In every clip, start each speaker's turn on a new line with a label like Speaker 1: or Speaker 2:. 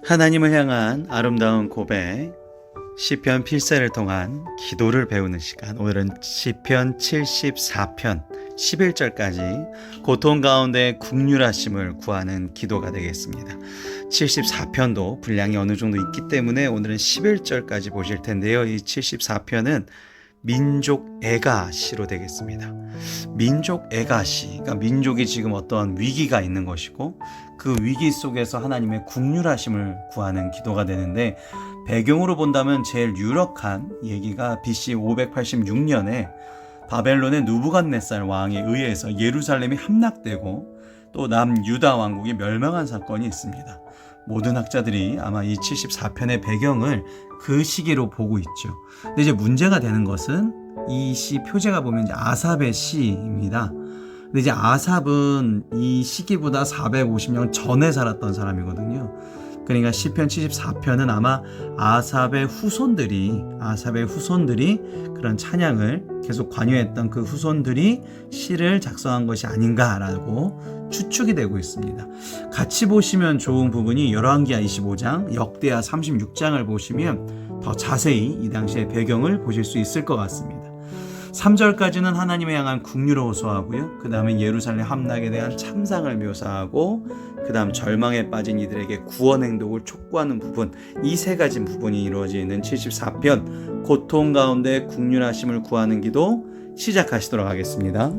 Speaker 1: 하나님을 향한 아름다운 고백, 시편 필사를 통한 기도를 배우는 시간. 오늘은 시편 74편 11절까지 고통 가운데 긍휼하심을 구하는 기도가 되겠습니다. 74편도 분량이 어느 정도 있기 때문에 오늘은 11절까지 보실 텐데요. 이 74편은 민족 애가시로 되겠습니다. 민족 애가시, 그러니까 민족이 지금 어떠한 위기가 있는 것이고 그 위기 속에서 하나님의 긍휼하심을 구하는 기도가 되는데, 배경으로 본다면 제일 유력한 얘기가 BC 586년에 바벨론의 느부갓네살 왕에 의해서 예루살렘이 함락되고 또 남유다 왕국이 멸망한 사건이 있습니다. 모든 학자들이 아마 이 74편의 배경을 그 시기로 보고 있죠. 근데 이제 문제가 되는 것은 이 시 표제가 보면 이제 아삽의 시입니다. 근데 이제 아삽은 이 시기보다 450년 전에 살았던 사람이거든요. 그러니까 시편 74편은 아마 아삽의 후손들이 그런 찬양을 계속 관여했던 그 후손들이 시를 작성한 것이 아닌가라고 추측이 되고 있습니다. 같이 보시면 좋은 부분이 열왕기하 25장, 역대하 36장을 보시면 더 자세히 이 당시의 배경을 보실 수 있을 것 같습니다. 3절까지는 하나님을 향한 긍휼을 호소하고요. 그 다음에 예루살렘 함락에 대한 참상을 묘사하고, 그 다음 절망에 빠진 이들에게 구원 행동을 촉구하는 부분, 이 세 가지 부분이 이루어져 있는 74편 고통 가운데 긍휼하심을 구하는 기도 시작하시도록 하겠습니다.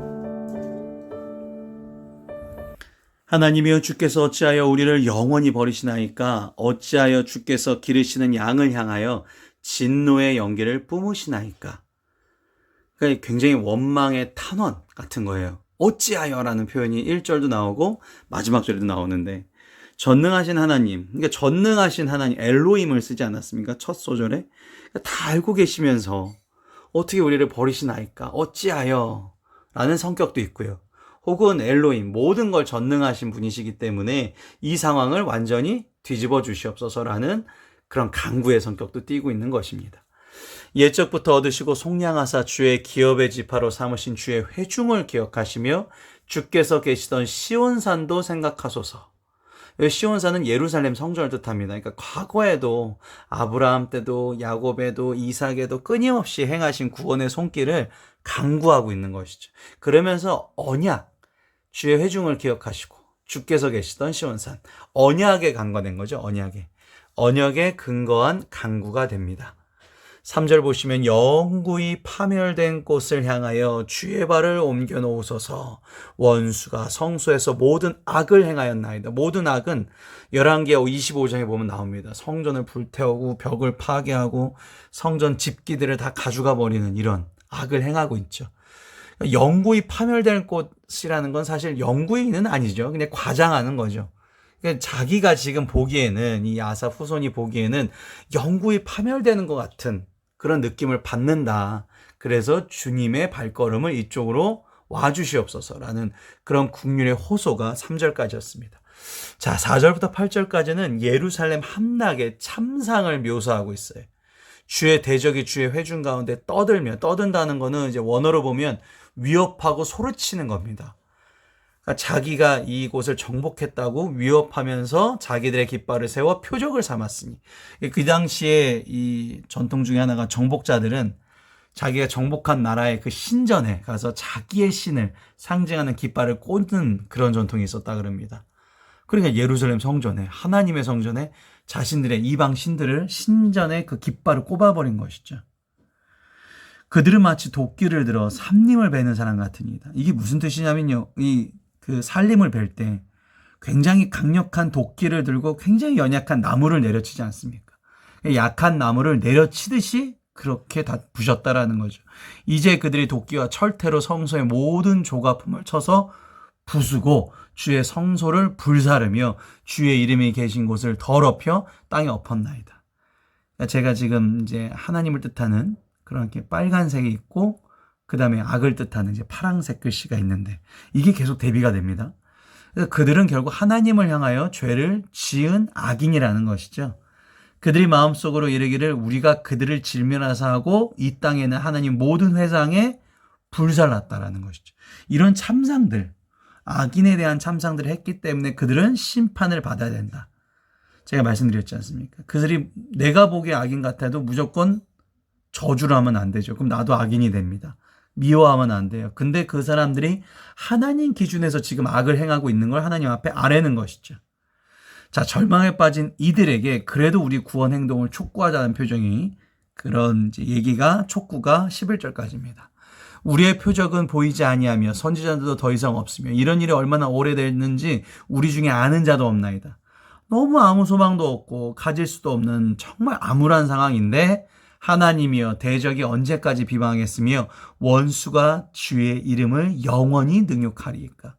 Speaker 1: 하나님이여, 주께서 어찌하여 우리를 영원히 버리시나이까? 어찌하여 주께서 기르시는 양을 향하여 진노의 연기를 뿜으시나이까? 그러니까 굉장히 원망의 탄원 같은 거예요. 어찌하여 라는 표현이 1절도 나오고 마지막 절에도 나오는데, 전능하신 하나님, 그러니까 전능하신 하나님 엘로힘을 쓰지 않았습니까? 첫 소절에. 그러니까 다 알고 계시면서 어떻게 우리를 버리시나이까? 어찌하여 라는 성격도 있고요. 혹은 엘로힘, 모든 걸 전능하신 분이시기 때문에 이 상황을 완전히 뒤집어 주시옵소서라는 그런 간구의 성격도 띠고 있는 것입니다. 옛적부터 얻으시고 속량하사 주의 기업의 지파로 삼으신 주의 회중을 기억하시며 주께서 계시던 시온산도 생각하소서. 시온산은 예루살렘 성전을 뜻합니다. 그러니까 과거에도 아브라함 때도 야곱에도 이삭에도 끊임없이 행하신 구원의 손길을 간구하고 있는 것이죠. 그러면서 언약, 주의 회중을 기억하시고 주께서 계시던 시온산, 언약에 간과된 거죠. 언약에 근거한 간구가 됩니다. 3절 보시면 영구히 파멸된 곳을 향하여 주의 발을 옮겨 놓으소서. 원수가 성소에서 모든 악을 행하였나이다. 모든 악은 열왕기하 25장에 보면 나옵니다. 성전을 불태우고 벽을 파괴하고 성전 집기들을 다 가져가 버리는 이런 악을 행하고 있죠. 영구히 파멸될 곳이라는 건 사실 영구히는 아니죠. 그냥 과장하는 거죠. 그러니까 자기가 지금 보기에는, 이 아삽 후손이 보기에는 영구히 파멸되는 것 같은 그런 느낌을 받는다. 그래서 주님의 발걸음을 이쪽으로 와주시옵소서라는 그런 긍휼의 호소가 3절까지였습니다. 자, 4절부터 8절까지는 예루살렘 함락의 참상을 묘사하고 있어요. 주의 대적이 주의 회중 가운데 떠든다는 거는 이제 원어로 보면 위협하고 소리치는 겁니다. 그러니까 자기가 이곳을 정복했다고 위협하면서 자기들의 깃발을 세워 표적을 삼았으니, 그 당시에 이 전통 중에 하나가 정복자들은 자기가 정복한 나라의 그 신전에 가서 자기의 신을 상징하는 깃발을 꽂는 그런 전통이 있었다 그럽니다. 그러니까 예루살렘 성전에, 하나님의 성전에 자신들의 이방 신들을 신전에 그 깃발을 꼽아버린 것이죠. 그들은 마치 도끼를 들어 삼림을 베는 사람 같으니이다. 이게 무슨 뜻이냐면요, 그 살림을 벨 때 굉장히 강력한 도끼를 들고 굉장히 연약한 나무를 내려치지 않습니까? 약한 나무를 내려치듯이 그렇게 다 부셨다라는 거죠. 이제 그들이 도끼와 철퇴로 성소의 모든 조각품을 쳐서 부수고 주의 성소를 불사르며 주의 이름이 계신 곳을 더럽혀 땅에 엎었나이다. 제가 지금 이제 하나님을 뜻하는 그런 게 빨간색이 있고, 그 다음에 악을 뜻하는 이제 파란색 글씨가 있는데, 이게 계속 대비가 됩니다. 그래서 그들은 결국 하나님을 향하여 죄를 지은 악인이라는 것이죠. 그들이 마음속으로 이르기를 우리가 그들을 질면하사 하고 이 땅에는 하나님 모든 회상에 불살랐다라는 것이죠. 이런 참상들, 악인에 대한 참상들을 했기 때문에 그들은 심판을 받아야 된다. 제가 말씀드렸지 않습니까? 그들이 내가 보기에 악인 같아도 무조건 저주를 하면 안 되죠. 그럼 나도 악인이 됩니다. 미워하면 안 돼요. 근데 그 사람들이 하나님 기준에서 지금 악을 행하고 있는 걸 하나님 앞에 아뢰는 것이죠. 자, 절망에 빠진 이들에게 그래도 우리 구원 행동을 촉구하자는 표정이 그런 이제 얘기가 촉구가 11절까지입니다. 우리의 표적은 보이지 아니하며 선지자들도 더 이상 없으며 이런 일이 얼마나 오래됐는지 우리 중에 아는 자도 없나이다. 너무 아무 소망도 없고 가질 수도 없는 정말 암울한 상황인데 하나님이여 대적이 언제까지 비방하겠으며 원수가 주의 이름을 영원히 능욕하리이까.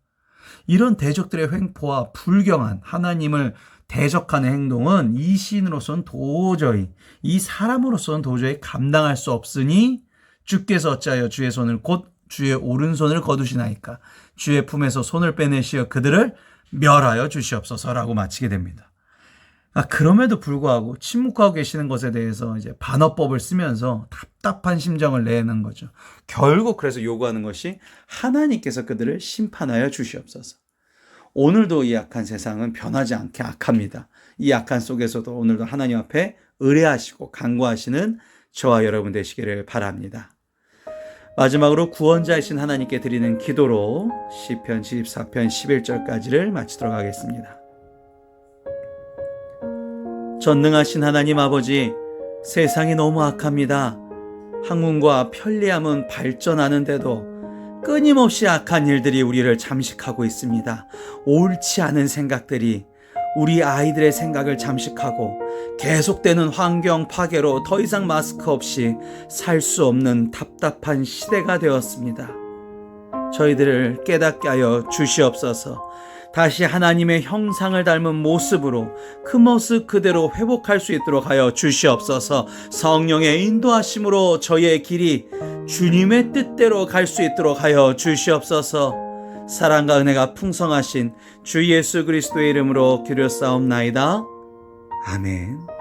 Speaker 1: 이런 대적들의 횡포와 불경한 하나님을 대적하는 행동은 이 시인으로서는 도저히 이 사람으로서는 도저히 감당할 수 없으니 주께서 어찌하여 주의 손을 곧 주의 오른손을 거두시나이까. 주의 품에서 손을 빼내시어 그들을 멸하여 주시옵소서라고 마치게 됩니다. 그럼에도 불구하고 침묵하고 계시는 것에 대해서 이제 반어법을 쓰면서 답답한 심정을 내는 거죠. 결국 그래서 요구하는 것이 하나님께서 그들을 심판하여 주시옵소서. 오늘도 이 악한 세상은 변하지 않게 악합니다. 이 악한 속에서도 오늘도 하나님 앞에 의뢰하시고 간구하시는 저와 여러분 되시기를 바랍니다. 마지막으로 구원자이신 하나님께 드리는 기도로 시편 74편 11절까지를 마치도록 하겠습니다. 전능하신 하나님 아버지, 세상이 너무 악합니다. 학문과 편리함은 발전하는데도 끊임없이 악한 일들이 우리를 잠식하고 있습니다. 옳지 않은 생각들이 우리 아이들의 생각을 잠식하고 계속되는 환경 파괴로 더 이상 마스크 없이 살 수 없는 답답한 시대가 되었습니다. 저희들을 깨닫게 하여 주시옵소서. 다시 하나님의 형상을 닮은 모습으로 그 모습 그대로 회복할 수 있도록 하여 주시옵소서. 성령의 인도하심으로 저희의 길이 주님의 뜻대로 갈 수 있도록 하여 주시옵소서. 사랑과 은혜가 풍성하신 주 예수 그리스도의 이름으로 기도했사옵나이다. 아멘.